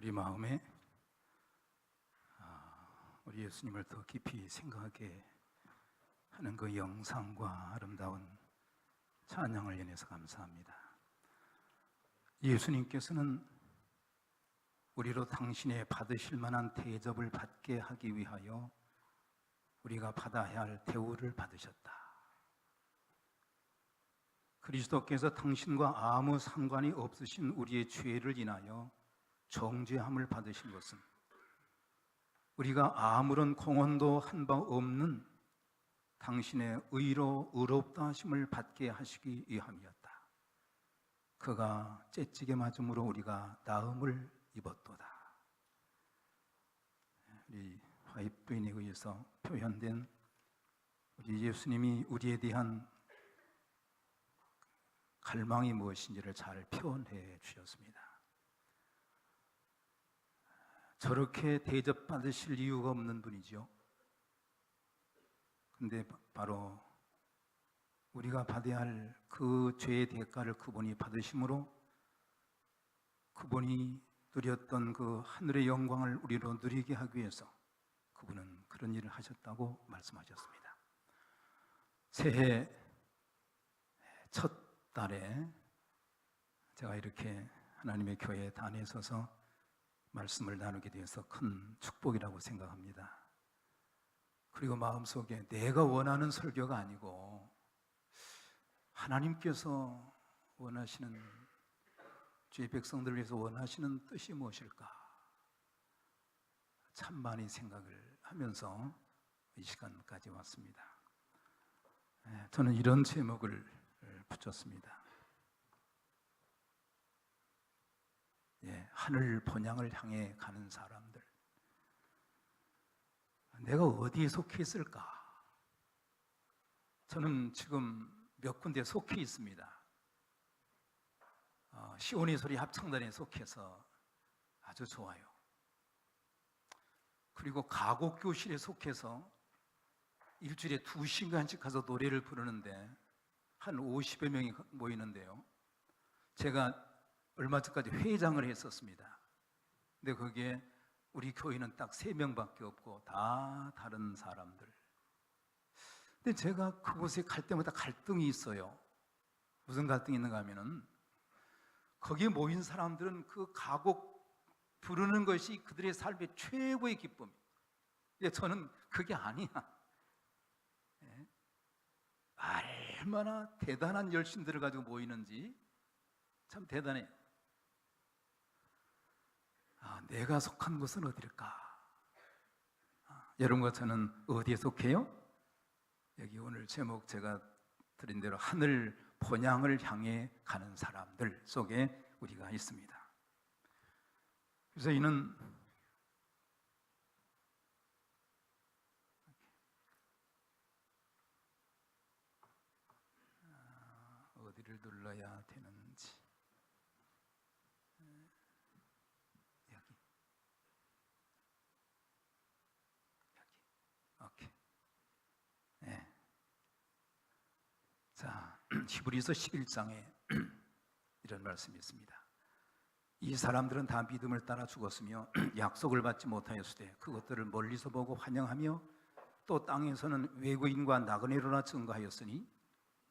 우리 마음에 우리 예수님을 더 깊이 생각하게 하는 그 영상과 아름다운 찬양을 인해서 감사합니다. 예수님께서는 우리로 당신의 받으실 만한 대접을 받게 하기 위하여 우리가 받아야 할 대우를 받으셨다. 그리스도께서 당신과 아무 상관이 없으신 우리의 죄를 인하여 정죄함을 받으신 것은 우리가 아무런 공헌도 한 바 없는 당신의 의로 의롭다 하심을 받게 하시기 위함이었다. 그가 채찍에 맞음으로 우리가 나음을 입었도다. 우리 화입부인에 의해서 표현된 우리 예수님이 우리에 대한 갈망이 무엇인지를 잘 표현해 주셨습니다. 저렇게 대접받으실 이유가 없는 분이죠. 근데 바로 우리가 받아야 할 그 죄의 대가를 그분이 받으심으로 그분이 누렸던 그 하늘의 영광을 우리로 누리게 하기 위해서 그분은 그런 일을 하셨다고 말씀하셨습니다. 새해 첫 달에 제가 이렇게 하나님의 교회 단에 서서 말씀을 나누게 되어서 큰 축복이라고 생각합니다. 그리고 마음속에 내가 원하는 설교가 아니고 하나님께서 원하시는 주의 백성들을 위해서 원하시는 뜻이 무엇일까 참 많이 생각을 하면서 이 시간까지 왔습니다. 저는 이런 제목을 붙였습니다. 하늘 본향을 향해 가는 사람들. 내가 어디에 속해 있을까? 저는 지금 몇 군데 속해 있습니다. 시온의 소리 합창단에 속해서 아주 좋아요. 그리고 가곡교실에 속해서 일주일에 2시간씩 가서 노래를 부르는데 한 50여 명이 모이는데요. 제가 얼마 전까지 회장을 했었습니다. 근데 거기에 우리 교인은 딱 3명밖에 없고 다 다른 사람들. 근데 제가 그곳에 갈 때마다 갈등이 있어요. 무슨 갈등이 있는가 하면은 거기에 모인 사람들은 그 가곡 부르는 것이 그들의 삶의 최고의 기쁨이에요. 근데 저는 그게 아니야. 얼마나 대단한 열심들을 가지고 모이는지 참 대단해. 내가 속한 곳은 어딜까? 여러분과 저는 어디에 속해요? 여기 오늘 제목 제가 드린 대로 하늘 본향을 향해 가는 사람들 속에 우리가 있습니다. 그래서 이는 어디를 눌러야 되는지 여기 오케이. 자, 히브리서 11장에 이런 말씀이 있습니다. 이 사람들은 다 믿음을 따라 죽었으며 약속을 받지 못하였으되 그것들을 멀리서 보고 환영하며 또 땅에서는 외국인과 나그네로나 증거하였으니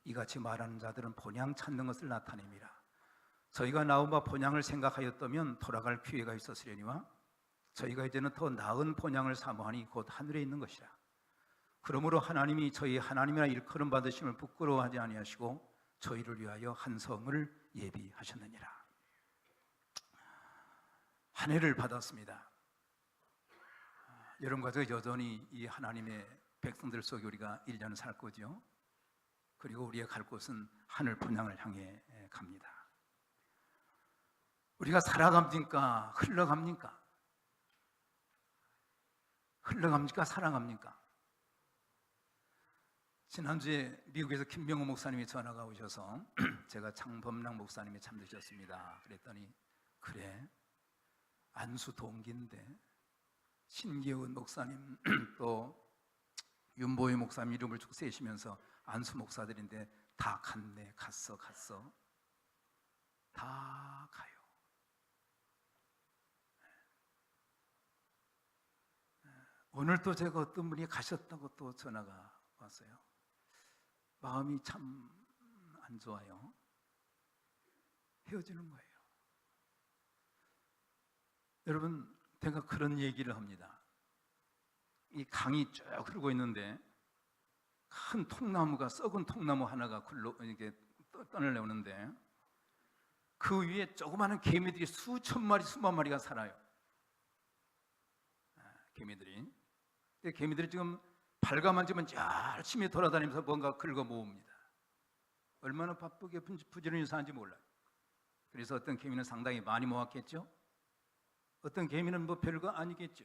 이같이 말하는 자들은 본향 찾는 것을 나타냅니다. 저희가 나온 바 본향을 생각하였다면 돌아갈 기회가 있었으려니와 저희가 이제는 더 나은 본향을 사모하니 곧 하늘에 있는 것이라. 그러므로 하나님이 저희 하나님이라 일컬음 받으심을 부끄러워하지 아니하시고 저희를 위하여 한 성을 예비하셨느니라. 한 해를 받았습니다. 여러분과 저 여전히 이 하나님의 백성들 속에 우리가 1년을 살 거죠. 그리고 우리가 갈 곳은 하늘 본향을 향해 갑니다. 우리가 살아갑니까? 흘러갑니까? 흘러갑니까? 살아갑니까? 지난주에 미국에서 김병호 목사님이 전화가 오셔서 제가 장범랑 목사님이 잠드셨습니다. 그랬더니 그래 안수 동기인데 신기훈 목사님 또 윤보희 목사님 이름을 쭉 세시면서 안수 목사들인데 다 갔네. 갔어 다 가요. 오늘 또 제가 어떤 분이 가셨다고 또 전화가 왔어요. 마음이 참 안 좋아요. 헤어지는 거예요. 여러분, 제가 그런 얘기를 합니다. 이 강이 쭉 흐르고 있는데 큰 통나무가, 썩은 통나무 하나가 이렇게 떠내려오는데 그 위에 조그마한 개미들이 수천 마리, 수만 마리가 살아요. 개미들이. 개미들이 지금 발가만지면 열심히 돌아다니면서 뭔가 긁어 모읍니다. 얼마나 바쁘게 부지런히 사는지 몰라요. 그래서 어떤 개미는 상당히 많이 모았겠죠. 어떤 개미는 뭐 별거 아니겠죠.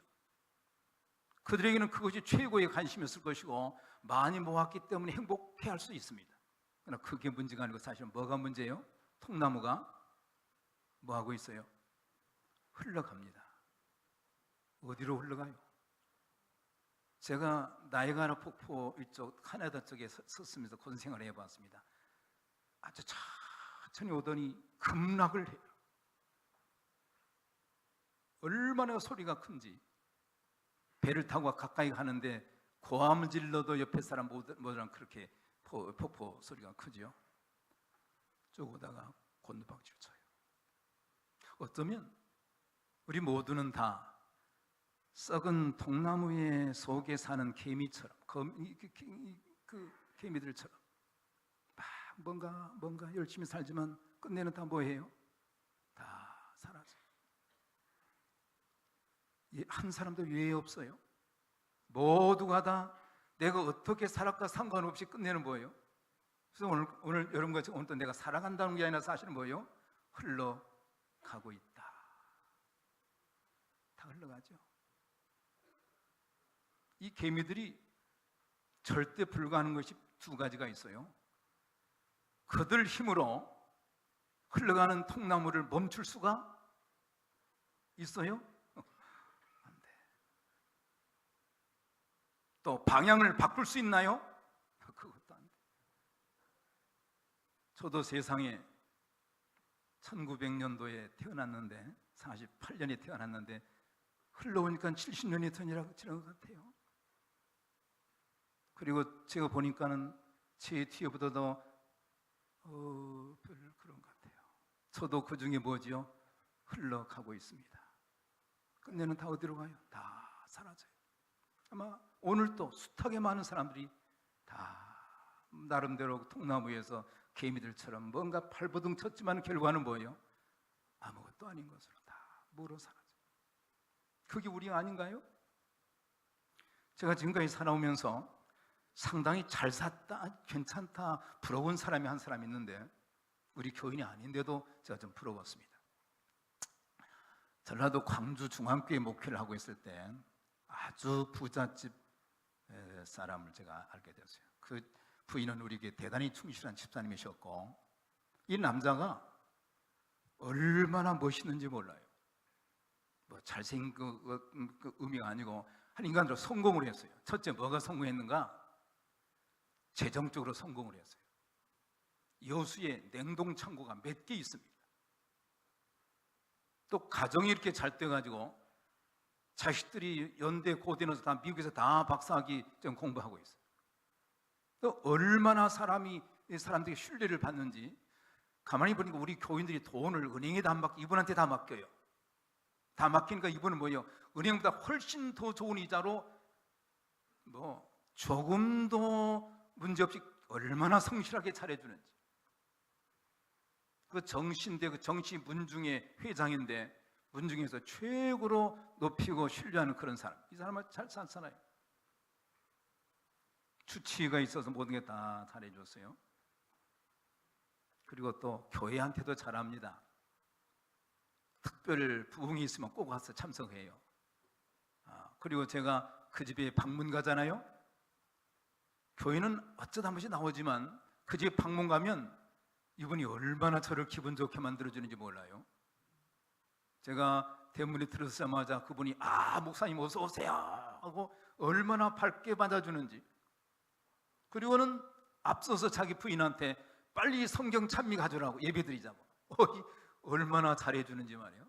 그들에게는 그것이 최고의 관심이었을 것이고 많이 모았기 때문에 행복해할 수 있습니다. 그러나 그게 문제가 아니고 사실은 뭐가 문제예요? 통나무가 뭐하고 있어요? 흘러갑니다. 어디로 흘러가요? 제가 나이아가라 폭포 이쪽 카나다 쪽에 섰으면서 그런 생활을 해봤습니다. 아주 천천히 오더니 급락을 해요. 얼마나 소리가 큰지. 배를 타고 가까이 가는데 고함을 질러도 옆에 사람 모두랑 그렇게 폭포 소리가 크죠. 쭉 오다가 곤두박질 쳐요. 어쩌면 우리 모두는 다 썩은 통나무의 속에 사는 개미처럼, 그 개미들처럼 막 뭔가 열심히 살지만 끝내는 다 뭐예요? 다 사라져요. 한 사람도 예외 없어요. 모두가 다 내가 어떻게 살았까 상관없이 끝내는 뭐예요? 그래서 오늘 여러분과 오늘 또 내가 살아간다는 게 아니라 사실은 뭐예요? 흘러가고 있다. 다 흘러가죠. 이 개미들이 절대 불가하는 것이 두 가지가 있어요. 그들 힘으로 흘러가는 통나무를 멈출 수가 있어요? 안 돼. 또 방향을 바꿀 수 있나요? 그것도 안 돼. 저도 세상에 1900년도에 태어났는데 48년에 태어났는데 흘러오니까 70년이 지난 것 같아요. 그리고 제가 보니까는 제 뒤에보다도 별 그런 것 같아요. 저도 그 중에 뭐지요? 흘러가고 있습니다. 끝내는 다 어디로 가요? 다 사라져요. 아마 오늘도 숱하게 많은 사람들이 다 나름대로 통나무에서 개미들처럼 뭔가 발버둥 쳤지만 결과는 뭐예요? 아무것도 아닌 것으로 다 물어 사라져요. 그게 우리 아닌가요? 제가 지금까지 살아오면서 상당히 잘 샀다, 괜찮다, 부러운 사람이 한 사람 있는데 우리 교인이 아닌데도 제가 좀 부러웠습니다. 전라도 광주 중앙교회 목회를 하고 있을 때 아주 부잣집 사람을 제가 알게 되었어요. 그 부인은 우리에게 대단히 충실한 집사님이셨고 이 남자가 얼마나 멋있는지 몰라요. 뭐 잘생긴 그 의미가 아니고 한 인간으로 성공을 했어요. 첫째 뭐가 성공했는가? 재정적으로 성공을 했어요. 여수에 냉동창고가 몇 개 있습니다. 또 가정이 이렇게 잘 돼가지고 자식들이 연대 고대에서 다 미국에서 다 박사학위 좀 공부하고 있어요. 또 얼마나 사람들이 신뢰를 받는지 가만히 보니까 우리 교인들이 돈을 은행에다 안 맡겨 이분한테 다 맡겨요. 다 맡기니까 이분은 뭐예요? 은행보다 훨씬 더 좋은 이자로 뭐 조금도 문제없이 얼마나 성실하게 잘해주는지. 그 정시인데 그 정시 문중의 회장인데 문중에서 최고로 높이고 신뢰하는 그런 사람. 이 사람은 잘 살잖아요. 주치의가 있어서 모든 게 다 잘해줬어요. 그리고 또 교회한테도 잘합니다. 특별 부흥이 있으면 꼭 와서 참석해요. 그리고 제가 그 집에 방문 가잖아요. 교회는 어쩌다 한 번씩 나오지만 그 집에 방문 가면 이분이 얼마나 저를 기분 좋게 만들어주는지 몰라요. 제가 대문에 들어서자마자 그분이 목사님 어서 오세요 하고 얼마나 밝게 받아주는지. 그리고는 앞서서 자기 부인한테 빨리 성경 찬미 가져라고 예배드리자고 얼마나 잘해주는지 말이에요.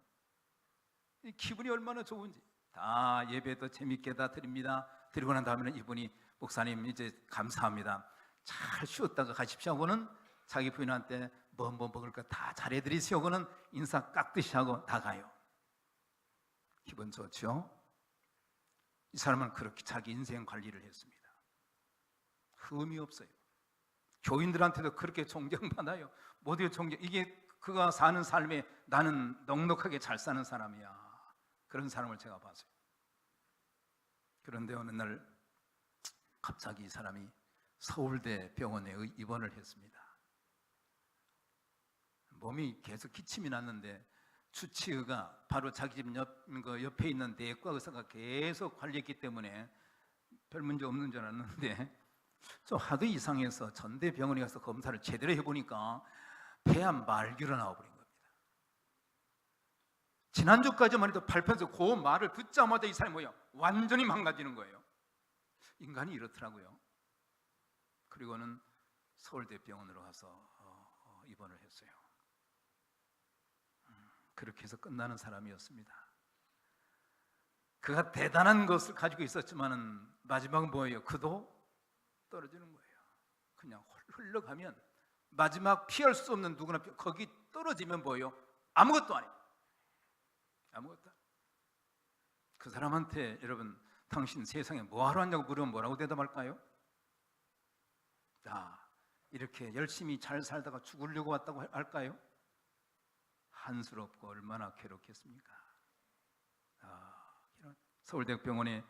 기분이 얼마나 좋은지. 다 예배도 재밌게 다 드립니다. 드리고 난 다음에는 이분이 목사님 이제 감사합니다. 잘 쉬었다가 가십시오 하고는 자기 부인한테 뭐 먹을 거 다 잘해드리시오 하고는 인사 깍듯이 하고 다 가요. 기분 좋죠? 이 사람은 그렇게 자기 인생 관리를 했습니다. 흠이 없어요. 교인들한테도 그렇게 존경받아요. 모두의 존경. 이게 그가 사는 삶에 나는 넉넉하게 잘 사는 사람이야. 그런 사람을 제가 봤어요. 그런데 어느 날 갑자기 이 사람이 서울대 병원에 입원을 했습니다. 몸이 계속 기침이 났는데 주치의가 바로 자기 집 옆에 있는 내과 의사가 계속 관리했기 때문에 별 문제 없는 줄 알았는데 좀 하도 이상해서 전대병원에 가서 검사를 제대로 해보니까 폐암 말기로 나와버린 겁니다. 지난주까지만 해도 발표해서 그 말을 듣자마자 이 사람이 뭐예요? 완전히 망가지는 거예요. 인간이 이렇더라고요. 그리고는 서울대병원으로 가서 입원을 했어요. 그렇게 해서 끝나는 사람이었습니다. 그가 대단한 것을 가지고 있었지만은 마지막은 뭐예요? 그도 떨어지는 거예요. 그냥 흘러가면 마지막 피할 수 없는 누구나 거기 떨어지면 뭐예요? 아무것도 아니에요. 아무것도. 그 사람한테 여러분 당신 세상에 뭐하러 왔냐고 물으면 뭐라고 대답할까요? 이렇게 열심히 잘 살다가 죽으려고 왔다고 할까요? 한스럽고 얼마나 괴롭겠습니까? 이런 서울대병원에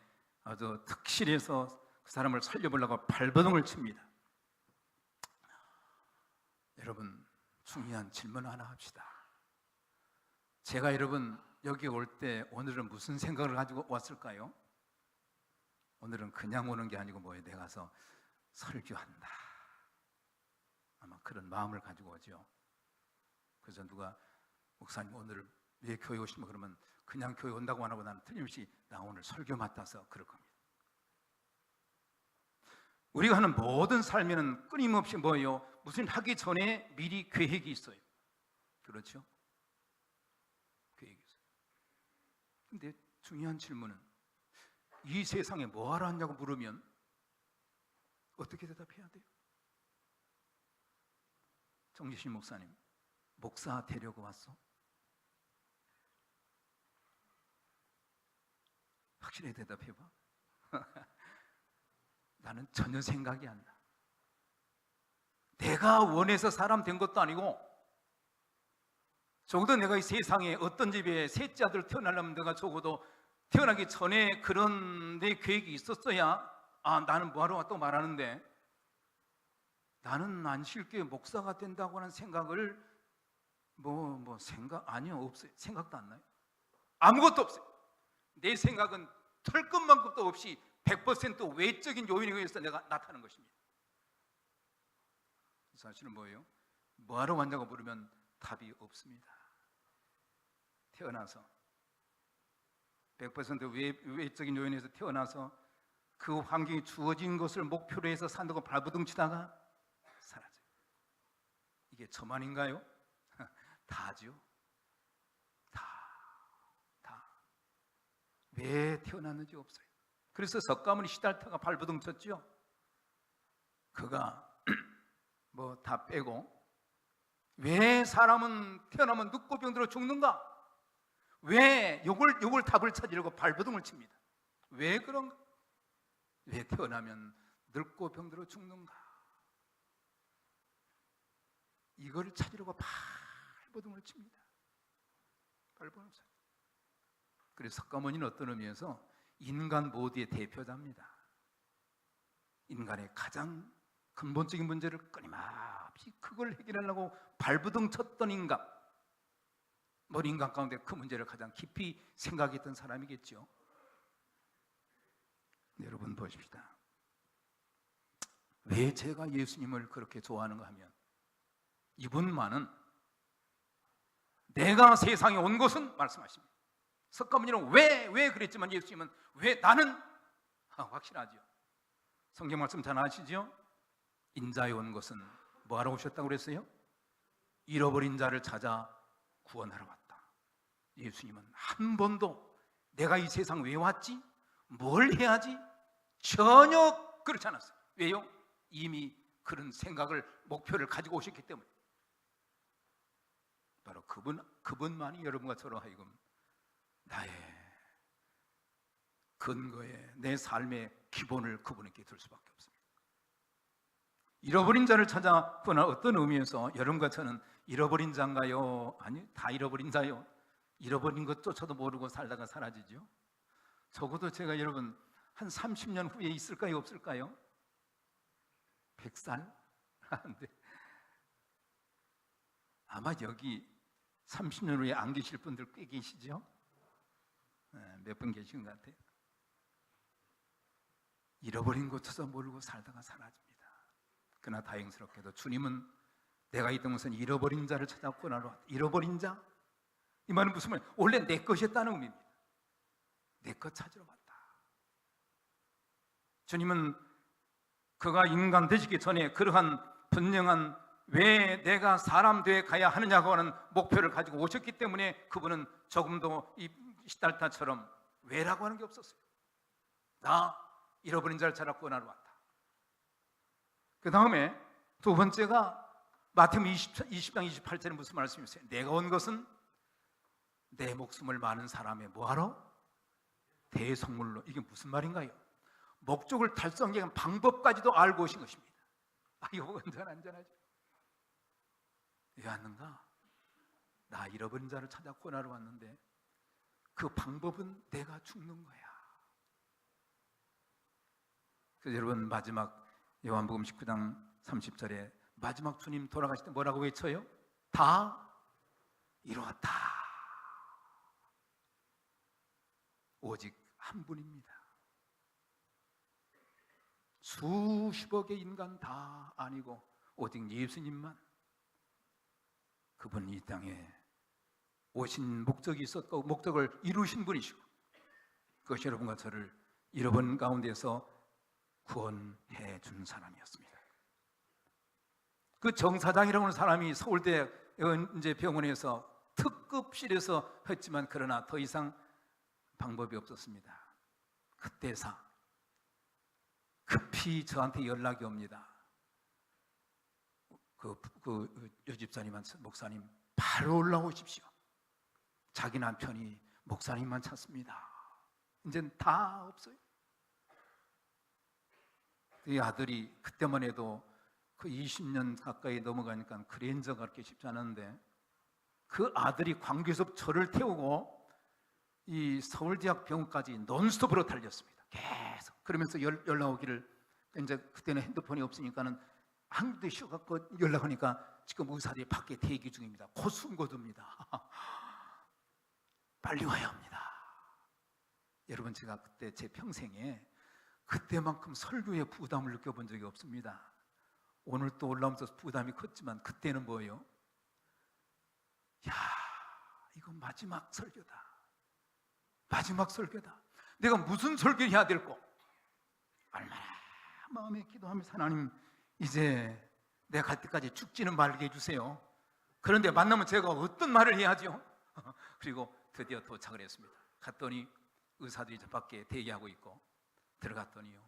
아주 특실해서 그 사람을 살려보려고 발버둥을 칩니다. 여러분 중요한 질문 하나 합시다. 제가 여러분 여기 올 때 오늘은 무슨 생각을 가지고 왔을까요? 오늘은 그냥 오는 게 아니고 뭐예요? 내가 가서 설교한다. 아마 그런 마음을 가지고 오죠. 그래서 누가 목사님 오늘 왜 교회 오시면 그러면 그냥 교회 온다고 안 하고 나는 틀림없이 나 오늘 설교 맡아서 그럴 겁니다. 우리가 하는 모든 삶에는 끊임없이 뭐예요? 무슨 하기 전에 미리 계획이 있어요. 그렇죠? 계획이 있어요. 근데 중요한 질문은 이 세상에 뭐하러 왔냐고 물으면 어떻게 대답해야 돼요? 정지신 목사님, 목사 되려고 왔어? 확실히 대답해봐. 나는 전혀 생각이 안 나. 내가 원해서 사람 된 것도 아니고 적어도 내가 이 세상에 어떤 집에 셋째 아들 태어나려면 내가 적어도 태어나기 전에 그런 내 계획이 있었어야 나는 뭐하러 왔다고 말하는데 나는 안 쉽게 목사가 된다고 하는 생각을 생각 아니요 없어요. 생각도 안 나요. 아무것도 없어요. 내 생각은 털끝만큼도 없이 100% 외적인 요인에 의해서 내가 나타나는 것입니다. 사실은 뭐예요? 뭐하러 왔냐고 물으면 답이 없습니다. 태어나서 100% 외적인 요인에서 태어나서 그 환경이 주어진 것을 목표로 해서 산다고 발버둥 치다가 사라져요. 이게 저만인가요? 다죠. 다. 왜 태어났는지 없어요. 그래서 석가모니 시달타가 발버둥 쳤죠. 그가 다 빼고 왜 사람은 태어나면 늙고 병들어 죽는가? 왜 요걸 답을 찾으려고 발버둥을 칩니다. 왜 그런가? 왜 태어나면 늙고 병들어 죽는가? 이걸 찾으려고 발버둥을 칩니다. 발버둥을 칩니다. 그래서 석가모니는 어떤 의미에서 인간 모두의 대표자입니다. 인간의 가장 근본적인 문제를 끊임없이 그걸 해결하려고 발버둥 쳤던 인간, 인간 가운데 그 문제를 가장 깊이 생각했던 사람이겠죠. 여러분 보십시다. 왜 제가 예수님을 그렇게 좋아하는가 하면 이분만은 내가 세상에 온 것은 말씀하십니다. 석가모니는 왜 그랬지만 예수님은 왜 나는 확실하죠. 성경 말씀 잘 아시죠? 인자에 온 것은 뭐하러 오셨다고 그랬어요? 잃어버린 자를 찾아 구원하러 왔다. 예수님은 한 번도 내가 이 세상 왜 왔지? 뭘 해야지? 전혀 그렇지 않았어요. 왜요? 이미 그런 생각을, 목표를 가지고 오셨기 때문에. 바로 그분만이 여러분과 저로 하여금 나의 근거에, 내 삶의 기본을 그분에게 둘 수밖에 없습니다. 잃어버린 자를 찾아 구원할, 어떤 의미에서 여러분과 저는 잃어버린 자인가요? 아니, 다 잃어버린 자요. 잃어버린 것조차도 모르고 살다가 사라지죠. 적어도 제가 여러분 한 30년 후에 있을까요? 없을까요? 100살? 안 돼. 아마 여기 30년 후에 안 계실 분들 꽤 계시죠? 몇 분 계신 것 같아요. 잃어버린 것조차 모르고 살다가 사라집니다. 그러나 다행스럽게도 주님은 내가 있던 곳은 잃어버린 자를 찾아 구원하러 왔다. 잃어버린 자? 이 말은 무슨 말이에요? 원래 내 것이었다는 의미입니다. 내 것 찾으러 왔다. 주님은 그가 인간 되시기 전에 그러한 분명한 왜 내가 사람 되어 가야 하느냐고 하는 목표를 가지고 오셨기 때문에 그분은 조금도 이 시달타처럼 왜라고 하는 게 없었어요. 나 잃어버린 자를 찾아 구원하러 왔다. 그 다음에 두 번째가 마태복음 20장 28절에 무슨 말씀이세요? 내가 온 것은 내 목숨을 많은 사람의 뭐하러? 대속물로. 이게 무슨 말인가요? 목적을 달성하기 위한 방법까지도 알고 오신 것입니다. 이거 안전하죠? 왜 왔는가? 나 잃어버린 자를 찾아 구원하러 왔는데 그 방법은 내가 죽는 거야. 그래서 여러분 마지막 요한복음 19장 30절에 마지막 주님 돌아가실 때 뭐라고 외쳐요? 다 이루었다. 오직 한 분입니다. 수십억의 인간 다 아니고 오직 예수님만, 그분이 이 땅에 오신 목적이 있었고 목적을 이루신 분이시고 그것이 여러분과 저를 잃어버린 가운데서 구원해 준 사람이었습니다. 그 정사장이라고 하는 사람이 서울대 이제 병원에서 특급실에서 했지만 그러나 더 이상 방법이 없었습니다. 그때사 급히 저한테 연락이 옵니다. 그 여집사님한테, 목사님 바로 올라오십시오. 자기 남편이 목사님만 찾습니다. 이제는 다 없어요. 이 아들이 그때만 해도 그 20년 가까이 넘어가니까 그랜저가 그렇게 쉽지 않았는데 그 아들이 광교에서 저를 태우고 이 서울대학 병원까지 논스톱으로 달렸습니다. 계속. 그러면서 연락 오기를, 이제 그때는 핸드폰이 없으니까는 한국대 쉬어갖고 연락하니까 지금 의사들이 밖에 대기 중입니다. 곧 숨고듭니다. 빨리 와야 합니다. 여러분, 제가 그때 제 평생에 그때만큼 설교에 부담을 느껴본 적이 없습니다. 오늘 또 올라오면서 부담이 컸지만 그때는 뭐예요? 야, 이거 마지막 설교다. 마지막 설교다. 내가 무슨 설교를 해야 될까? 얼마나 마음에 기도하면서 하나님, 이제 내가 갈 때까지 죽지는 말게 해주세요. 그런데 만나면 제가 어떤 말을 해야죠? 그리고 드디어 도착을 했습니다. 갔더니 의사들이 저 밖에 대기하고 있고, 들어갔더니요,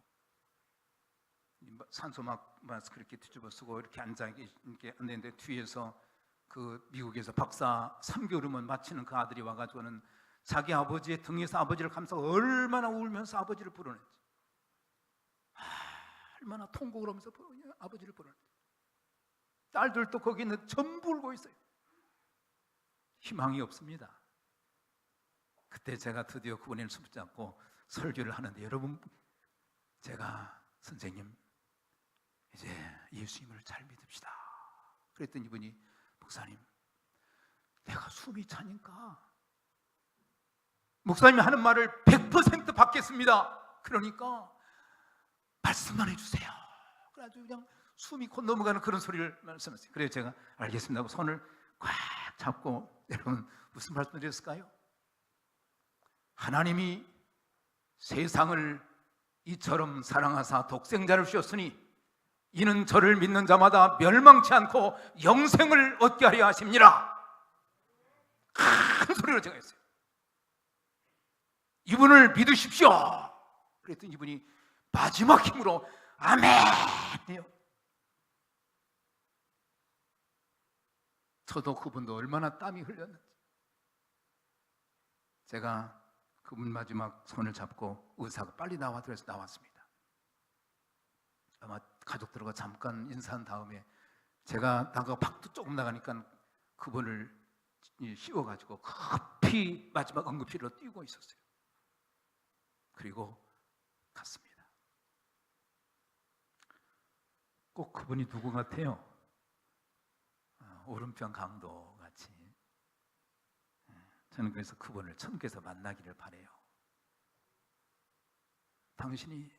산소 마스크 이렇게 뒤집어 쓰고 이렇게 앉아있는데 뒤에서 그 미국에서 박사 3개월 후면 마치는 그 아들이 와가지고는 자기 아버지의 등에서 아버지를 감싸고 얼마나 울면서 아버지를 부르는지, 얼마나 통곡을 하면서 아버지를 부르는지, 딸들도 거기 있는 전부 울고 있어요. 희망이 없습니다. 그때 제가 드디어 그분을 붙잡고 설교를 하는데, 여러분, 제가 선생님 이제 예수님을 잘 믿읍시다 그랬더니 이분이, 목사님 내가 숨이 차니까 목사님이 하는 말을 100% 받겠습니다. 그러니까 말씀만 해주세요. 그래가지고 그냥 숨이 곧 넘어가는 그런 소리를 말씀하세요. 그래서 제가 알겠습니다 하고 손을 꽉 잡고, 여러분 무슨 말씀을 드렸을까요? 하나님이 세상을 이처럼 사랑하사 독생자를 주셨으니 이는 저를 믿는 자마다 멸망치 않고 영생을 얻게 하려 하심니라. 큰 소리로 제가 했어요. 이분을 믿으십시오. 그랬더니 이분이 마지막 힘으로 아멘 해요. 저도 그분도 얼마나 땀이 흘렸는지. 제가 그분 마지막 손을 잡고 의사가 빨리 나와 그래서 나왔습니다. 아마 가족들과 잠깐 인사한 다음에 제가 밖도 조금 나가니까 그분을 씌워가지고 급히 마지막 응급실로 뛰고 있었어요. 그리고 갔습니다. 꼭 그분이 누구 같아요? 오른편 강도 같이. 저는 그래서 그분을 천국에서 만나기를 바라요. 당신이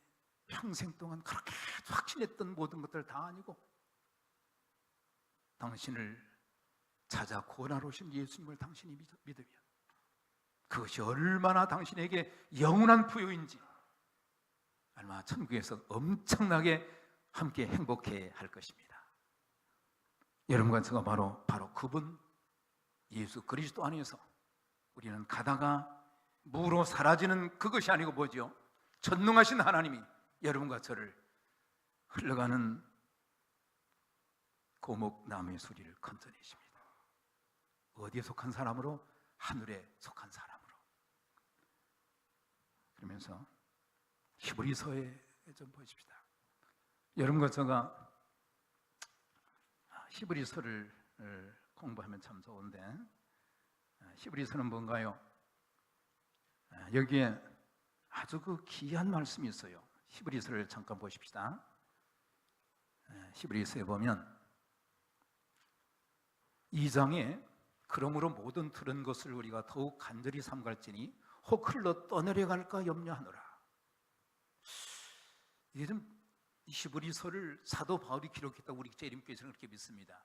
평생 동안 그렇게 확신했던 모든 것들 다 아니고 당신을 찾아 구원하러 오신 예수님을 당신이 믿으면 그것이 얼마나 당신에게 영원한 부유인지 아마 천국에서 엄청나게 함께 행복해 할 것입니다. 여러분과 제가 바로 그분 예수 그리스도 안에서 우리는 가다가 무로 사라지는 그것이 아니고 뭐죠? 전능하신 하나님이 여러분과 저를 흘러가는 고목나무의 소리를 건져내십니다. 어디에 속한 사람으로? 하늘에 속한 사람으로. 그러면서 히브리서에 좀 보십시다. 여러분과 제가 히브리서를 공부하면 참 좋은데 히브리서는 뭔가요? 여기에 아주 그 귀한 말씀이 있어요. 히브리서를 잠깐 보십시다. 히브리서에 보면 2장에 그러므로 모든 들은 것을 우리가 더욱 간절히 삼갈지니 혹 흘러 떠내려갈까 염려하노라. 이게 좀 히브리서를 사도 바울이 기록했다고 우리 재림교회에서는 그렇게 믿습니다.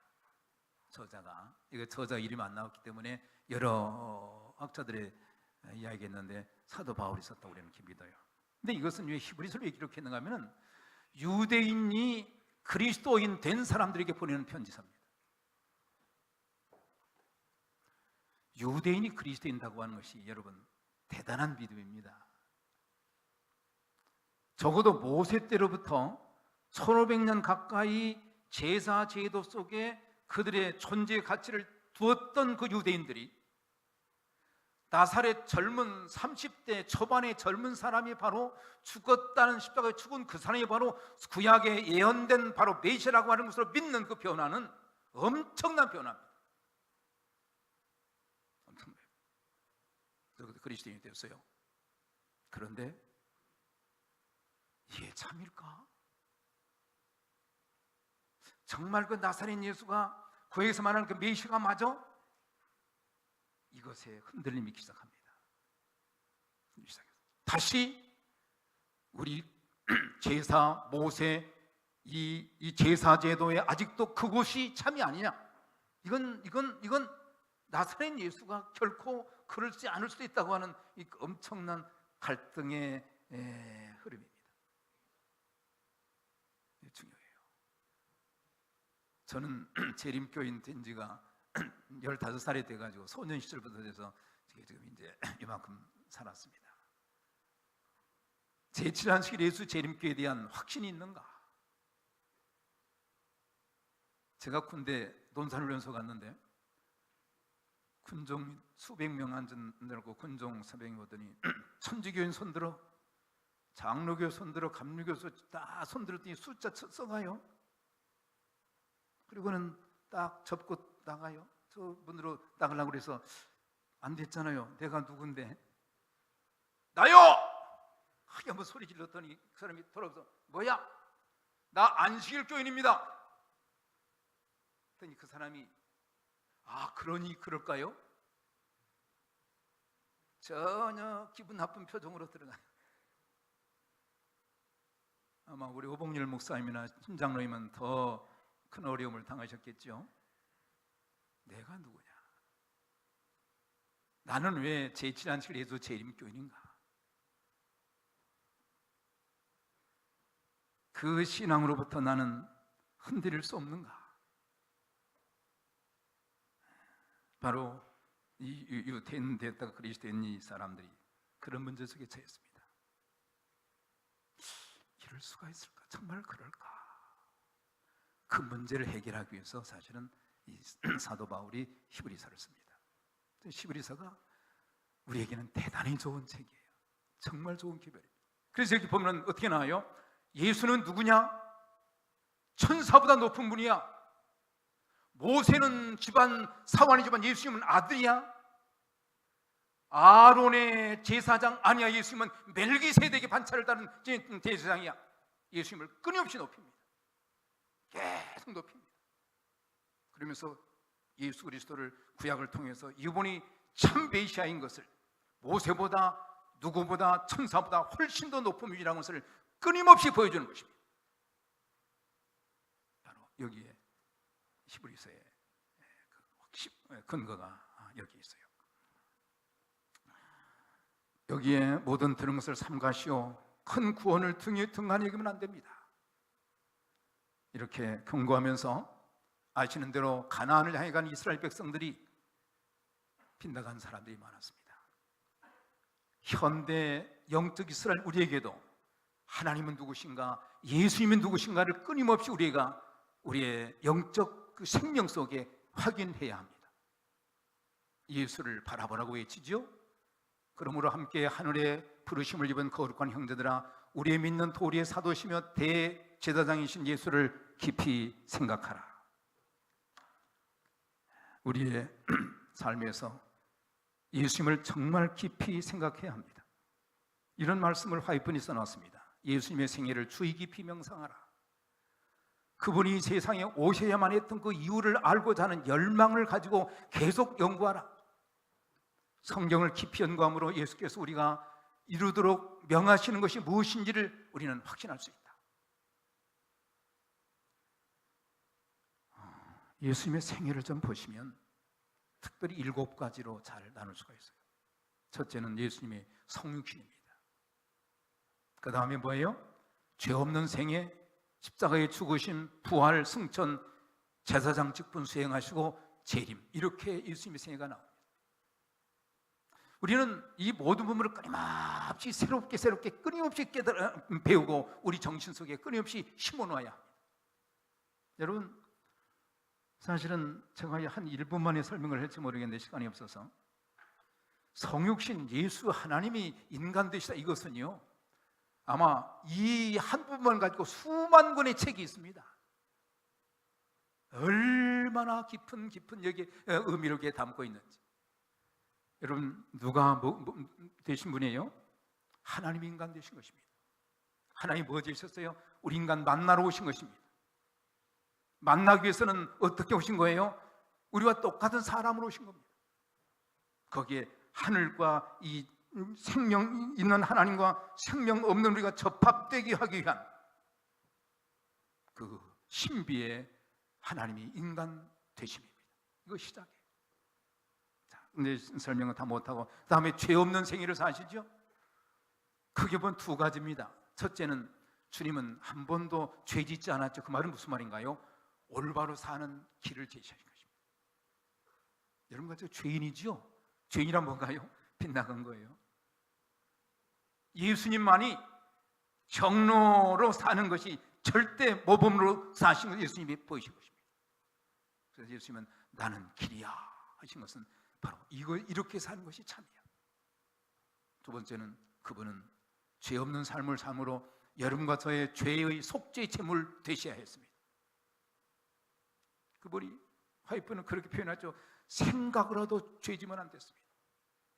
저자가 이거 저자 이름이 안 나왔기 때문에 여러 학자들의 이야기했는데 사도 바울이 썼다고 우리는 이렇게 믿어요. 근데 이것은 왜 히브리서를 왜 기록했는가 하면은 유대인이 그리스도인 된 사람들에게 보내는 편지서입니다. 유대인이 그리스도인다고 하는 것이 여러분 대단한 믿음입니다. 적어도 모세 때로부터 1500년 가까이 제사 제도 속에 그들의 존재의 가치를 두었던 그 유대인들이 나사렛 젊은 30대 초반의 젊은 사람이 바로 죽었다는 십자가에 죽은 그 사람이 바로 구약에 예언된 바로 메시아라고 하는 것으로 믿는 그 변화는 엄청난 변화입니다. 엄청나요. 그래서 그리스도인이 되었어요. 그런데 이게 참일까? 정말 그 나사렛 예수가 구약에서 말하는 그 메시아가 맞아? 이것에 흔들림이 있기 시작합니다. 다시 우리 제사, 모세 이 제사 제도에 아직도 그곳이 참이 아니냐? 이건 나사렛 예수가 결코 그러지 않을 수도 있다고 하는 이 엄청난 갈등의 흐름입니다. 중요해요. 저는 재림교인 된 지가 15살이 돼가지고 소년 시절부터 돼서 지금 이제 이만큼 살았습니다. 제7안식 예수 재림교에 대한 확신이 있는가? 제가 군대 논산훈련소 갔는데 군종 수백 명 앉아들고 군종 서병이 오더니 천주교인 손들어, 장로교 손들어, 감리교 다 손들었더니 숫자 써가요. 그리고는 딱 접고 나가요. 저분으로 나가려고 그래서 안 됐잖아요. 내가 누군데? 나요! 하게 한번 소리 질렀더니 그 사람이 돌아와서 뭐야? 나 안식일 교인입니다. 그랬더니 그 사람이 그러니 그럴까요? 전혀 기분 나쁜 표정으로 들어가요. 아마 우리 오봉열 목사님이나 심장로님은 더 큰 어려움을 당하셨겠죠. 내가 누구냐? 나는 왜 제7안식일 예수 재림교인인가? 그 신앙으로부터 나는 흔들릴 수 없는가? 바로 이 유대인 됐다가 그리스도인 이 사람들이 그런 문제 속에 처했습니다. 이럴 수가 있을까? 정말 그럴까? 그 문제를 해결하기 위해서 사실은 이 사도 바울이 히브리서를 씁니다. 히브리서가 우리에게는 대단히 좋은 책이에요. 정말 좋은 기별입니다. 그래서 여기 보면 어떻게 나와요? 예수는 누구냐? 천사보다 높은 분이야. 모세는 집안 사환이지만 예수님은 아들이야. 아론의 제사장 아니야. 예수님은 멜기세덱의 반차를 따른 제사장이야. 예수님을 끊임없이 높입니다. 계속 높입니다. 그러면서 예수 그리스도를 구약을 통해서 이분이 참 메시아인 것을, 모세보다 누구보다 천사보다 훨씬 더 높은 분이라는 것을 끊임없이 보여주는 것입니다. 바로 여기에 히브리서의 근거가 여기 있어요. 여기에 모든 들은 것을 삼가시오 큰 구원을 등한히 여기면 안 됩니다. 이렇게 경고하면서 아시는 대로 가나안을 향해 간 이스라엘 백성들이 빗나간 사람들이 많았습니다. 현대 영적 이스라엘 우리에게도 하나님은 누구신가, 예수님은 누구신가를 끊임없이 우리의 영적 그 생명 속에 확인해야 합니다. 예수를 바라보라고 외치죠. 그러므로 함께 하늘의 부르심을 입은 거룩한 형제들아, 우리의 믿는 도리의 사도시며 대제사장이신 예수를 깊이 생각하라. 우리의 삶에서 예수님을 정말 깊이 생각해야 합니다. 이런 말씀을 화이픈이 써놨습니다. 예수님의 생애를 주의 깊이 명상하라. 그분이 세상에 오셔야만 했던 그 이유를 알고자 하는 열망을 가지고 계속 연구하라. 성경을 깊이 연구함으로 예수께서 우리가 이루도록 명하시는 것이 무엇인지를 우리는 확신할 수 있다. 예수님의 생애를 좀 보시면 특별히 7가지로 잘 나눌 수가 있어요. 첫째는 예수님의 성육신입니다. 그 다음에 뭐예요? 죄 없는 생애, 십자가의 죽으심, 부활, 승천, 제사장 직분 수행하시고 재림, 이렇게 예수님의 생애가 나옵니다. 우리는 이 모든 부분을 끊임없이 새롭게 끊임없이 배우고 우리 정신 속에 끊임없이 심어놔야 합니다. 여러분, 사실은 제가 한 1분 만에 설명을 할지 모르겠는데 시간이 없어서, 성육신 예수 하나님이 인간 되시다, 이것은요 아마 이 한 부분만 가지고 수만 권의 책이 있습니다. 얼마나 깊은 여기 의미를 여기에 담고 있는지. 여러분, 누가 되신 분이에요? 하나님 인간 되신 것입니다. 하나님이 뭐 되셨어요? 우리 인간 만나러 오신 것입니다. 만나기 위해서는 어떻게 오신 거예요? 우리와 똑같은 사람으로 오신 겁니다. 거기에 하늘과 이 생명 있는 하나님과 생명 없는 우리가 접합되게 하기 위한 그 신비의 하나님이 인간 되심입니다. 이거 시작이에요. 자, 근데 설명은 다 못하고 다음에 죄 없는 생애를 사시죠? 크게 보면 2가지입니다. 첫째는 주님은 한 번도 죄 짓지 않았죠. 그 말은 무슨 말인가요? 올바로 사는 길을 제시하신 것입니다. 여러분 같이 죄인이지요? 죄인이란 뭔가요? 빗나간 거예요. 예수님만이 정로로 사는 것이 절대 모범으로 사신 것, 예수님이 보이신 것입니다. 그래서 예수님은 나는 길이야 하신 것은 바로 이렇게 사는 것이 참이야. 두 번째는 그분은 죄 없는 삶을 삶으로 여러분과 저의 죄의 속죄 제물 되셔야 했습니다. 그분이 화이프는 그렇게 표현하죠. 생각으로도 죄지면 안 됐습니다.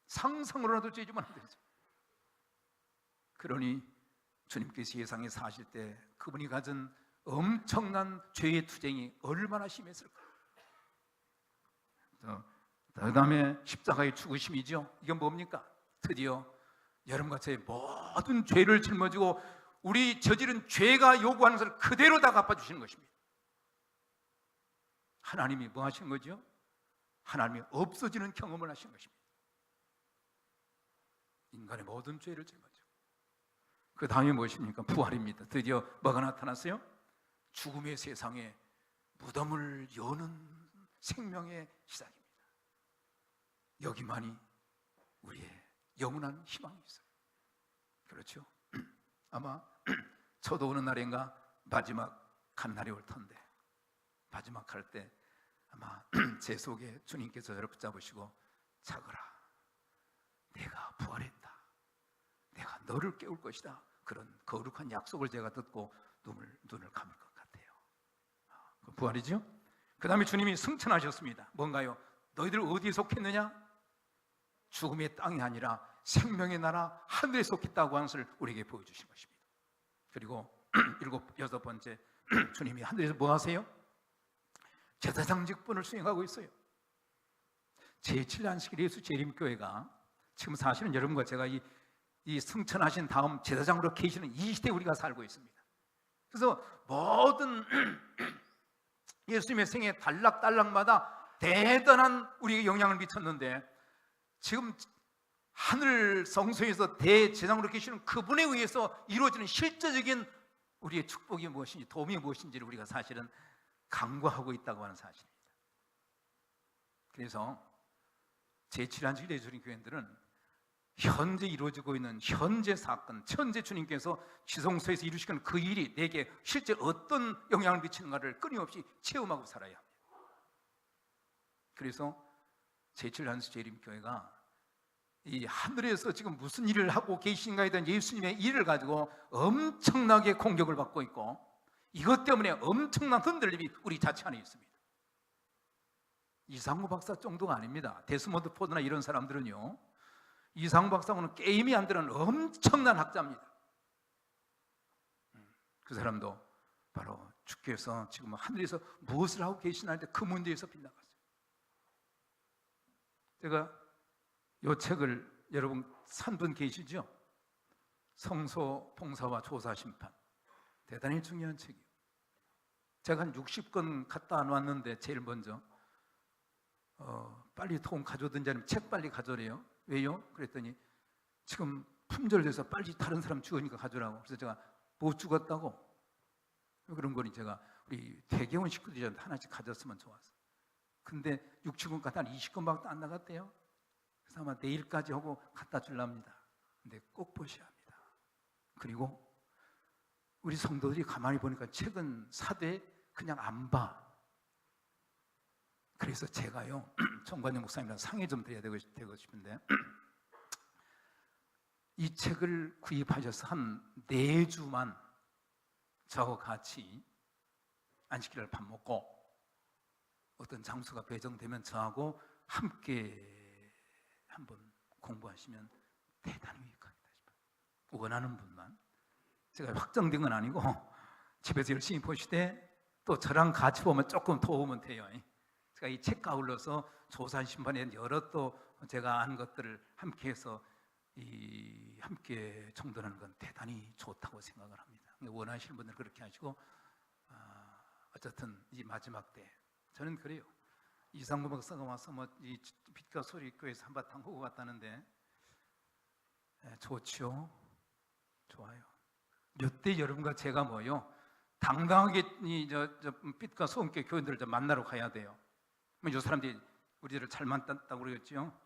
상상으로라도 죄지면 안 됐습니다. 그러니 주님께서 세상에 사실 때 그분이 가진 엄청난 죄의 투쟁이 얼마나 심했을까. 그 다음에 십자가의 죽으심이죠. 이게 뭡니까? 드디어 여러분과 저의 모든 죄를 짊어지고 우리 저지른 죄가 요구하는 것을 그대로 다 갚아주시는 것입니다. 하나님이 뭐 하신 거죠? 하나님이 없어지는 경험을 하신 것입니다. 인간의 모든 죄를 짊어지고. 그 다음에 무엇입니까? 부활입니다. 드디어 뭐가 나타났어요? 죽음의 세상에 무덤을 여는 생명의 시작입니다. 여기만이 우리의 영원한 희망이 있어요. 그렇죠? 아마 저도 어느 날인가 마지막 간 날이 올 텐데, 마지막 할 때 아마 제 속에 주님께서 저를 붙잡으시고 자거라, 내가 부활했다, 내가 너를 깨울 것이다, 그런 거룩한 약속을 제가 듣고 눈을 감을 것 같아요. 부활이죠? 그 다음에 주님이 승천하셨습니다. 뭔가요? 너희들 어디에 속했느냐? 죽음의 땅이 아니라 생명의 나라 하늘에 속했다고 하는 것을 우리에게 보여주신 것입니다. 그리고 여섯 번째, 주님이 하늘에서 뭐 하세요? 제사장 직분을 수행하고 있어요. 제7안식일 예수 재림교회가 지금 사실은 여러분과 제가 이 승천하신 다음 제사장으로 계시는 이 시대에 우리가 살고 있습니다. 그래서 모든 예수님의 생애 단락단락마다 대단한 우리에게 영향을 미쳤는데, 지금 하늘 성소에서 대제사장으로 계시는 그분에 의해서 이루어지는 실제적인 우리의 축복이 무엇인지, 도움이 무엇인지를 우리가 사실은 간과하고 있다고 하는 사실입니다. 그래서 제7안식일 예수님 교회들은 현재 이루어지고 있는 현재 사건, 현재 주님께서 지성소에서 이루시는 그 일이 내게 실제 어떤 영향을 미치는가를 끊임없이 체험하고 살아야 합니다. 그래서 제7안식 재림교회가 이 하늘에서 지금 무슨 일을 하고 계신가에 대한 예수님의 일을 가지고 엄청나게 공격을 받고 있고, 이것 때문에 엄청난 흔들림이 우리 자체 안에 있습니다. 이상우 박사 정도가 아닙니다. 데스몬드 포드나 이런 사람들은요, 이상우 박사는 게임이 안 되는 엄청난 학자입니다. 그 사람도 바로 주께서 지금 하늘에서 무엇을 하고 계시나는데 그 문제에서 빗나갔어요. 제가 이 책을, 여러분 산 분 계시죠? 성소 봉사와 조사 심판, 대단히 중요한 책이에요. 제가 한 60권 갖다 놨는데 제일 먼저 빨리 통 가져오든지 아니면 책 빨리 가져오래요. 왜요? 그랬더니 지금 품절돼서 빨리 다른 사람 죽으니까 가져오라고. 그래서 제가 못 죽었다고, 그런 거니 제가 우리 대개원 식구들한테 하나씩 가졌으면 좋았어. 근데 60권 갖다 20권밖에 안 나갔대요. 그래서 아마 내일까지 하고 갖다 주랍니다. 근데 꼭 보셔야 합니다. 그리고 우리 성도들이 가만히 보니까 책은 사되 그냥 안 봐. 그래서 제가요, 정관영 목사님이랑 상의 좀 드려야 되고 싶은데, 이 책을 구입하셔서 한 4주만 저하고 같이 안식일을 밥 먹고 어떤 장소가 배정되면 저하고 함께 한번 공부하시면 대단히 유익하겠다 싶어요. 원하는 분만. 제가 확정된 건 아니고 집에서 열심히 보시되 또 저랑 같이 보면 조금 도움은 돼요. 제가 이 책 가울러서 조사 심판에 여러 또 제가 아는 것들을 함께해서 함께 정돈하는 건 대단히 좋다고 생각을 합니다. 원하시는 분들 그렇게 하시고, 어쨌든 이 마지막 때 저는 그래요. 이상구 박사가 와서 이 빛과 소리 교회에서 한바탕 하고 갔다는데, 좋지요, 좋아요. 몇 대 여러분과 제가 뭐요, 당당하게 저 빛과 소음교 교인들을 좀 만나러 가야 돼요. 이 사람들이 우리들을 잘 만났다고 그러겠죠.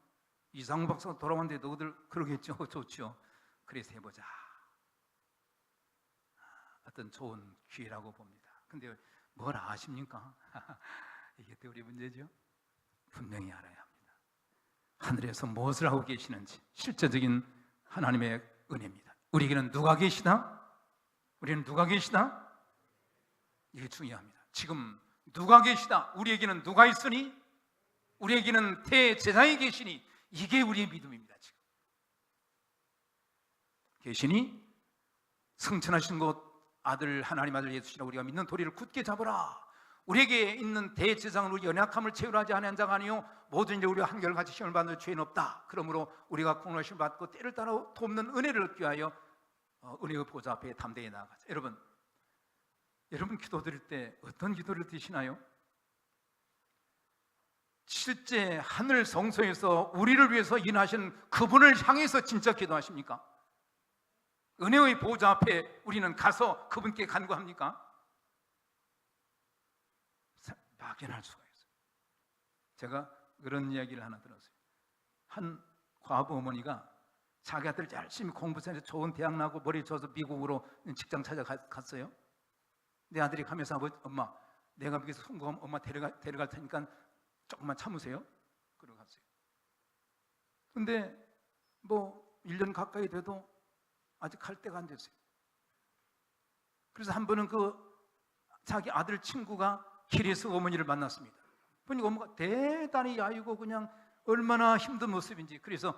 이상구 박사가 돌아왔는데 너희들 그러겠죠. 좋죠. 그래서 해보자. 어떤 좋은 기회라고 봅니다. 근데 뭘 아십니까? 이게 또 우리 문제죠. 분명히 알아야 합니다. 하늘에서 무엇을 하고 계시는지 실제적인 하나님의 은혜입니다. 우리에게는 누가 계시다? 우리는 누가 계시다? 이게 중요합니다. 지금 누가 계시다? 우리에게는 누가 있으니? 우리에게는 대제사장이 계시니? 이게 우리의 믿음입니다. 지금 계시니 승천하신 곳 아들, 하나님 아들 예수시라 우리가 믿는 도리를 굳게 잡으라. 우리에게 있는 대제사장은 우리 연약함을 채우려 하지 않은 자가 아니요 모든 이제 우리가 한결같이 시험을 받는 죄는 없다. 그러므로 우리가 공로하심을 받고 때를 따라 돕는 은혜를 얻기 위하여 은혜의 보좌 앞에 담대히 나아가자. 여러분 기도드릴 때 어떤 기도를 드시나요? 실제 하늘 성소에서 우리를 위해서 일하신 그분을 향해서 진짜 기도하십니까? 은혜의 보좌 앞에 우리는 가서 그분께 간구합니까? 막연할 수가 있어요. 제가 그런 이야기를 하나 들었어요. 한 과부 어머니가 자기 아들 열심히 공부해서 좋은 대학 나고 머리 줘서 미국으로 직장 찾아갔어요. 내 아들이 가면서 엄마 내가 미국에서 성공하면 엄마 데려갈 테니까 조금만 참으세요. 그러고 갔어요. 근데 뭐 1년 가까이 돼도 아직 갈 때가 안 됐어요. 그래서 한 번은 자기 아들 친구가 길에서 어머니를 만났습니다. 보니까 엄마가 대단히 야유고 그냥 얼마나 힘든 모습인지. 그래서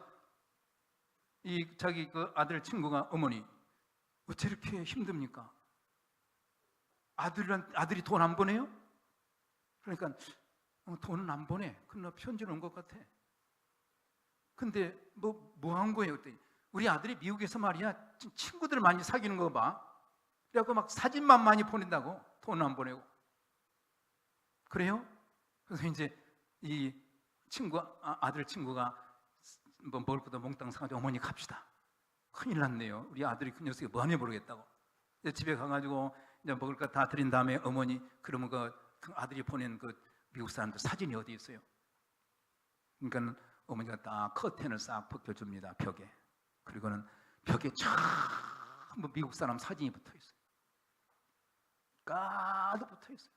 자기 아들 친구가 어머니 어째 이렇게 힘듭니까? 아들이 돈 안 보내요? 그러니까 돈은 안 보내. 그러나 편지는 온 것 같아. 근데 뭐 한 거예요? 그때 우리 아들이 미국에서 말이야 친구들 많이 사귀는 거 봐. 그래갖고 막 사진만 많이 보낸다고. 돈은 안 보내고. 그래요? 그래서 이제 이 아들 친구가 뭐 먹을 것도 몽땅 사가지고 어머니 갑시다. 큰일 났네요. 우리 아들이 그 녀석이 뭐하냐 모르겠다고. 집에 가가지고 이제 먹을 거 다 드린 다음에 어머니 그러면 그 아들이 보낸 미국 사람들 사진이 어디 있어요? 그러니까 어머니가 딱 커튼을 싹 벗겨줍니다. 벽에. 그리고는 벽에 전부 미국 사람 사진이 붙어 있어요. 가득 붙어 있어요.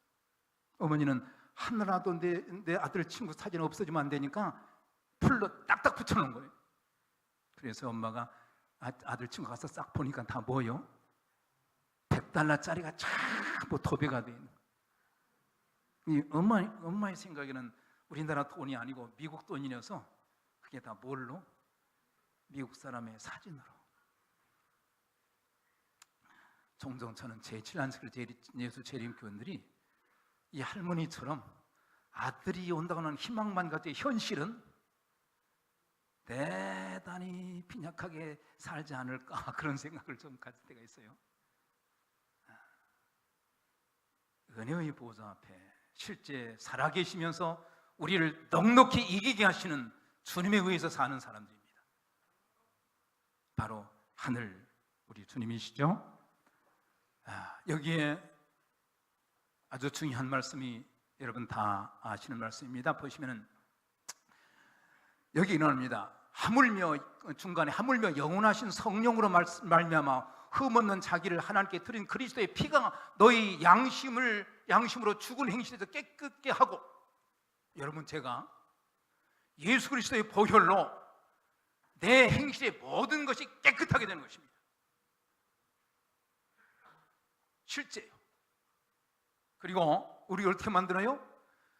어머니는 하나라도 내 아들 친구 사진 없어지면 안 되니까 풀로 딱딱 붙여놓은 거예요. 그래서 엄마가 아들 친구 가서 싹 보니까 다 뭐요? $100짜리가 전부 도배가 돼 있는 거예요. 이 엄마의 생각에는 우리나라 돈이 아니고 미국 돈이어서 그게 다 뭘로? 미국 사람의 사진으로. 종종 저는 제7안식일 예수 재림교원들이 이 할머니처럼 아들이 온다고 하는 희망만 가지고 현실은 대단히 빈약하게 살지 않을까 그런 생각을 좀 가질 때가 있어요. 은혜의 보좌 앞에 실제 살아계시면서 우리를 넉넉히 이기게 하시는 주님에 의해서 사는 사람들입니다. 바로 하늘 우리 주님이시죠. 여기에 아주 중요한 말씀이 여러분 다 아시는 말씀입니다. 보시면은 여기 나옵니다. 중간에 하물며 영원하신 성령으로 말미암아 흠없는 자기를 하나님께 드린 그리스도의 피가 너희 양심으로 죽은 행실에서 깨끗게 하고. 여러분, 제가 예수 그리스도의 보혈로 내 행실의 모든 것이 깨끗하게 되는 것입니다. 실제요. 그리고 우리 어떻게 만들어요?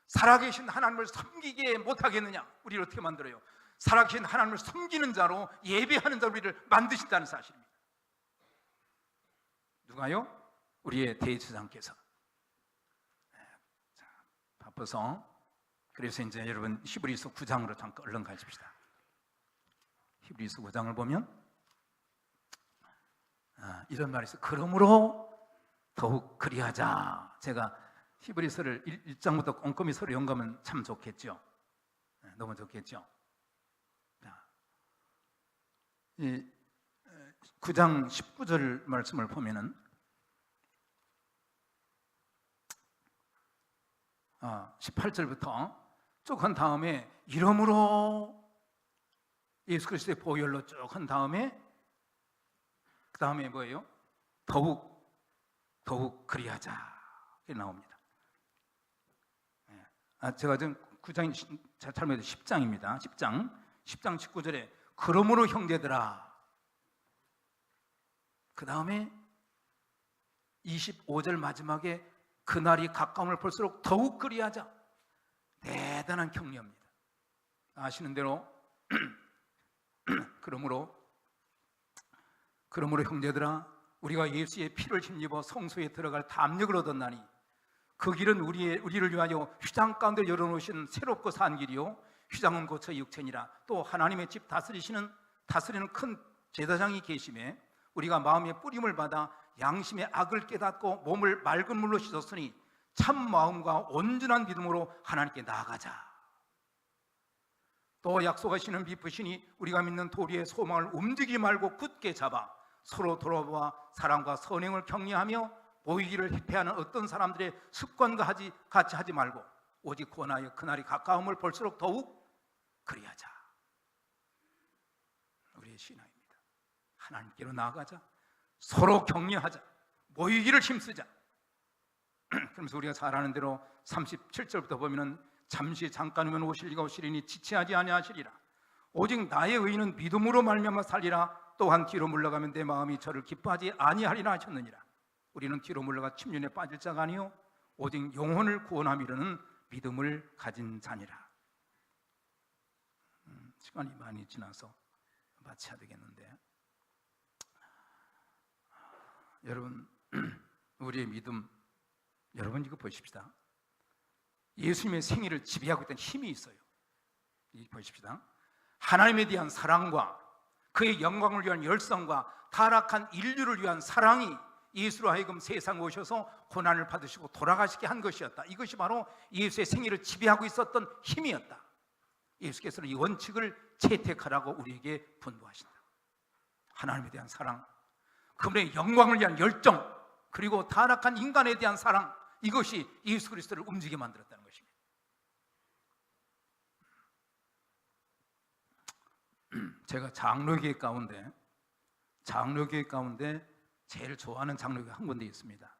살아계신 하나님을 섬기게 못하겠느냐? 우리를 어떻게 만들어요? 살아계신 하나님을 섬기는 자로, 예배하는 자로 우리를 만드신다는 사실입니다. 누가요? 우리의 대제사장께서. 바빠서. 그래서 이제 여러분 히브리서 9장으로 잠깐 얼른 가십시다. 히브리서 9장을 보면 이런 말이 있어요. 그러므로 더욱 그리하자. 제가 히브리서를 1장부터 꼼꼼히 서로 연구하면 참 좋겠죠. 너무 좋겠죠. 이 9장 19절 말씀을 보면은 18절부터 쭉 한 다음에 이러므로 예수 그리스도의 보혈로 쭉 한 다음에 그 다음에 뭐예요? 더욱 그리하자 이렇게 나옵니다. 제가 지금 9장이 잘못해도 10장입니다. 10장 19절에 그러므로 형제들아. 그 다음에 25절 마지막에 그날이 가까움을 볼수록 더욱 그리하자. 대단한 격려입니다. 아시는 대로 그러므로 형제들아, 우리가 예수의 피를 힘입어 성소에 들어갈 담력을 얻었나니 그 길은 우리를 위하여 휘장 가운데 열어놓으신 새롭고 산 길이요 휘장은 고쳐 육체니라. 또 하나님의 집 다스리는 큰 제사장이 계심에 우리가 마음의 뿌림을 받아 양심의 악을 깨닫고 몸을 맑은 물로 씻었으니 참 마음과 온전한 믿음으로 하나님께 나아가자. 또 약속하시는 미쁘시니 우리가 믿는 도리의 소망을 움직이지 말고 굳게 잡아 서로 돌아보아 사랑과 선행을 격려하며 보이기를 회피하는 어떤 사람들의 습관과 같이 하지 말고 오직 권하여 그날이 가까움을 볼수록 더욱 그리하자. 우리의 신앙입니다. 하나님께로 나아가자. 서로 격려하자. 모이기를 힘쓰자. 그러면서 우리가 잘 아는 대로 37절부터 보면은 잠시 잠깐 후면 오실 이가 오시리니 지체하지 아니하시리라. 오직 나의 의인은 믿음으로 말미암아 살리라. 또한 뒤로 물러가면 내 마음이 저를 기뻐하지 아니하리라 하셨느니라. 우리는 뒤로 물러가 침륜에 빠질 자가 아니요 오직 영혼을 구원함이라는 믿음을 가진 자니라. 시간이 많이 지나서 마쳐야 되겠는데, 여러분, 우리의 믿음, 여러분 이거 보십시다. 예수님의 생애를 지배하고 있던 힘이 있어요. 이거 보십시다. 하나님에 대한 사랑과 그의 영광을 위한 열성과 타락한 인류를 위한 사랑이 예수로 하여금 세상에 오셔서 고난을 받으시고 돌아가시게 한 것이었다. 이것이 바로 예수의 생애를 지배하고 있었던 힘이었다. 예수께서는 이 원칙을 채택하라고 우리에게 분부하신다. 하나님에 대한 사랑, 그분의 영광을 위한 열정, 그리고 타락한 인간에 대한 사랑, 이것이 예수 그리스도를 움직이게 만들었다는 것입니다. 제가 장로교회 가운데 제일 좋아하는 장로교회 한 군데 있습니다.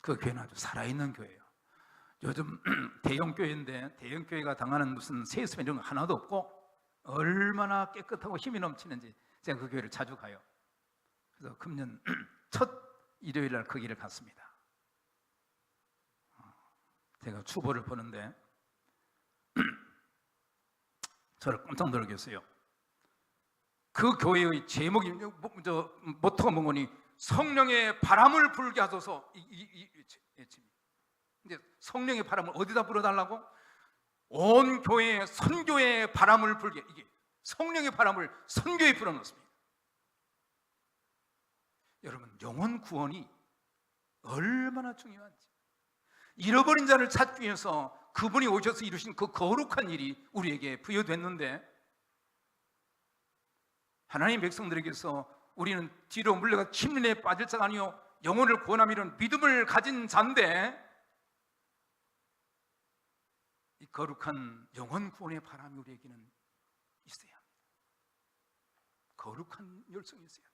그 교회는 아주 살아있는 교회예요. 요즘 대형교회인데 대형교회가 당하는 무슨 세습 이런 거 하나도 없고 얼마나 깨끗하고 힘이 넘치는지 제가 그 교회를 자주 가요. 그래서 금년 첫 일요일 날 그 길을 갔습니다. 제가 추보를 보는데 저를 깜짝 놀라게 했어요. 그 교회의 제목이 모토가 뭐니 성령의 바람을 불게 하소서. 근데 성령의 바람을 어디다 불어달라고? 온 교회에 선교의 바람을 불게. 이게 성령의 바람을 선교에 불어넣습니다. 여러분, 영혼 구원이 얼마나 중요한지, 잃어버린 자를 찾기 위해서 그분이 오셔서 이루신 그 거룩한 일이 우리에게 부여됐는데, 하나님 백성들에게서 우리는 뒤로 물러가 침륜에 빠질 자가 아니요 영혼을 구원함이라는 믿음을 가진 자인데, 이 거룩한 영혼 구원의 바람이 우리에게는 있어야 합니다. 거룩한 열성이 있어야 합니다.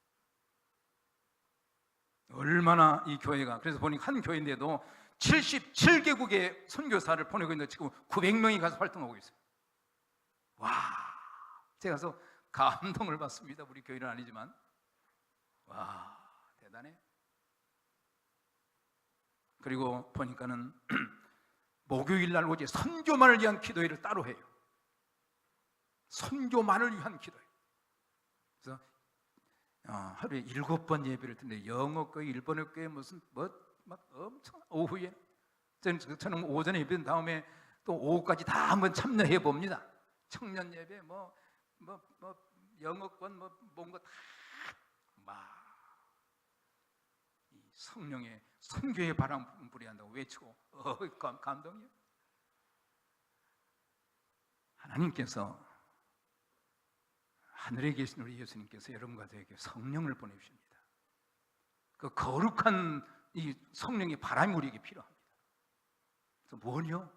얼마나 이 교회가, 그래서 보니까 한 교회인데도 77개국의 선교사를 보내고 있는데 지금 900명이 가서 활동하고 있어요. 와, 제가 가서 감동을 받습니다. 우리 교회는 아니지만 와, 대단해. 그리고 보니까는 목요일 날 오직 선교만을 위한 기도회를 따로 해요. 선교만을 위한 기도회. 그래서 하루에 7번 예배를 드는데 영어 교회, 일본어 교회 무슨 막 엄청 오후에 저는 오전에 예배된 다음에 또 오후까지 다 한번 참여해 봅니다. 청년 예배 뭐 영어권 뭔가 다 막 이 성령의 선교의 바람 불이 한다고 외치고 감동이요. 하나님께서, 하늘에 계신 우리 예수님께서 여러분과 저에게 성령을 보내주십니다. 그 거룩한 이 성령의 바람이 우리에게 필요합니다. 그래서 뭐냐?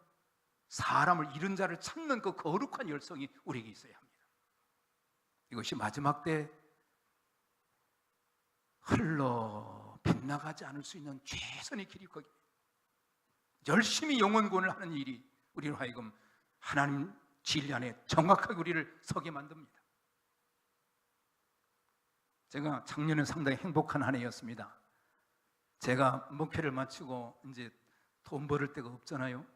사람을 잃은 자를 찾는 그 거룩한 열성이 우리에게 있어야 합니다. 이것이 마지막 때 흘러 빗나가지 않을 수 있는 최선의 길이 거기입니다. 열심히 영혼 구원을 하는 일이 우리로 하여금 하나님 진리 안에 정확하게 우리를 서게 만듭니다. 제가 작년에 상당히 행복한 한 해였습니다. 제가 목회를 마치고 이제 돈 벌을 데가 없잖아요.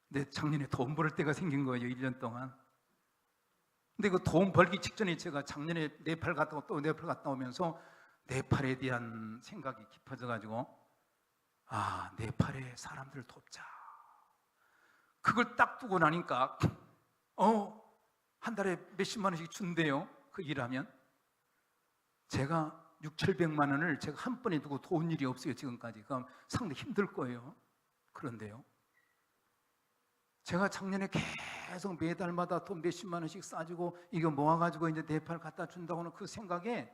근데 작년에 돈 벌을 때가 생긴 거예요. 1년 동안. 근데 그 돈 벌기 직전에 제가 작년에 네팔 갔다 오고 또 네팔 갔다 오면서 네팔에 대한 생각이 깊어져 가지고 네팔의 사람들을 돕자. 그걸 딱 두고 나니까 한 달에 몇십만 원씩 준대요. 그 일하면. 제가 600~700만 원을 제가 한 번에 두고 도운 일이 없어요. 지금까지. 그럼 상당히 힘들 거예요. 그런데요, 제가 작년에 계속 매달마다 돈 몇십만 원씩 싸주고 이거 모아가지고 이제 네팔 갖다 준다고 하는 그 생각에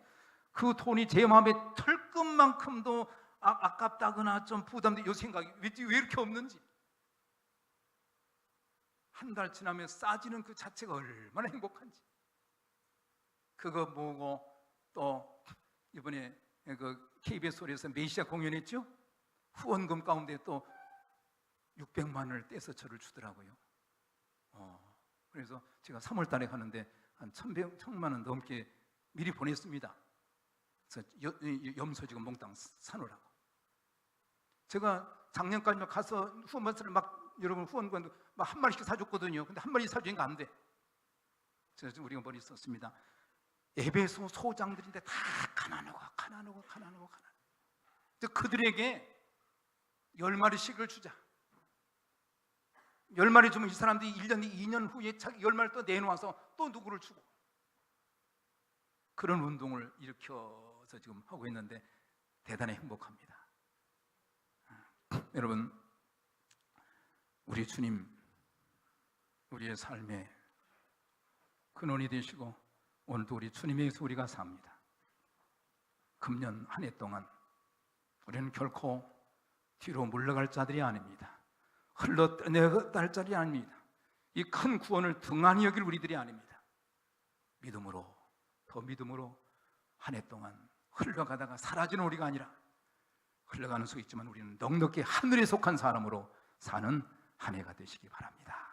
그 돈이 제 마음에 털끝만큼도 아깝다거나 좀 부담돼. 이 생각이 왜 이렇게 없는지. 한 달 지나면 싸지는 그 자체가 얼마나 행복한지. 그거 모으고 또 이번에 그 KBS 홀에서 메시아 공연했죠. 후원금 가운데 또 600만 원을 떼서 저를 주더라고요. 그래서 제가 3월 달에 가는데 한 1,000만 원 넘게 미리 보냈습니다. 그래서 염소 지금 몽땅 사놓으라고. 제가 작년까지 가서 후원반사를 막 여러분 후원관도 막 한 마리씩 사줬거든요. 근데 한 마리 사주니까 안 돼. 그래서 우리가 머리 썼습니다. 에베소 소장들인데 다 가난하고. 그들에게 10마리씩을 주자. 10마리 주면 이 사람들이 1년, 2년 후에 자기 10마리 또 내놓아서 또 누구를 주고, 그런 운동을 일으켜서 지금 하고 있는데 대단히 행복합니다. 여러분, 우리 주님, 우리의 삶의 근원이 되시고 오늘도 우리 주님에 의해서 우리가 삽니다. 금년 한 해 동안 우리는 결코 뒤로 물러갈 자들이 아닙니다. 흘러내갈 자들이 아닙니다. 이 큰 구원을 등한히 여길 우리들이 아닙니다. 믿음으로, 더 믿음으로 한 해 동안 흘러가다가 사라지는 우리가 아니라, 흘러가는 수 있지만 우리는 넉넉히 하늘에 속한 사람으로 사는 한 해가 되시기 바랍니다.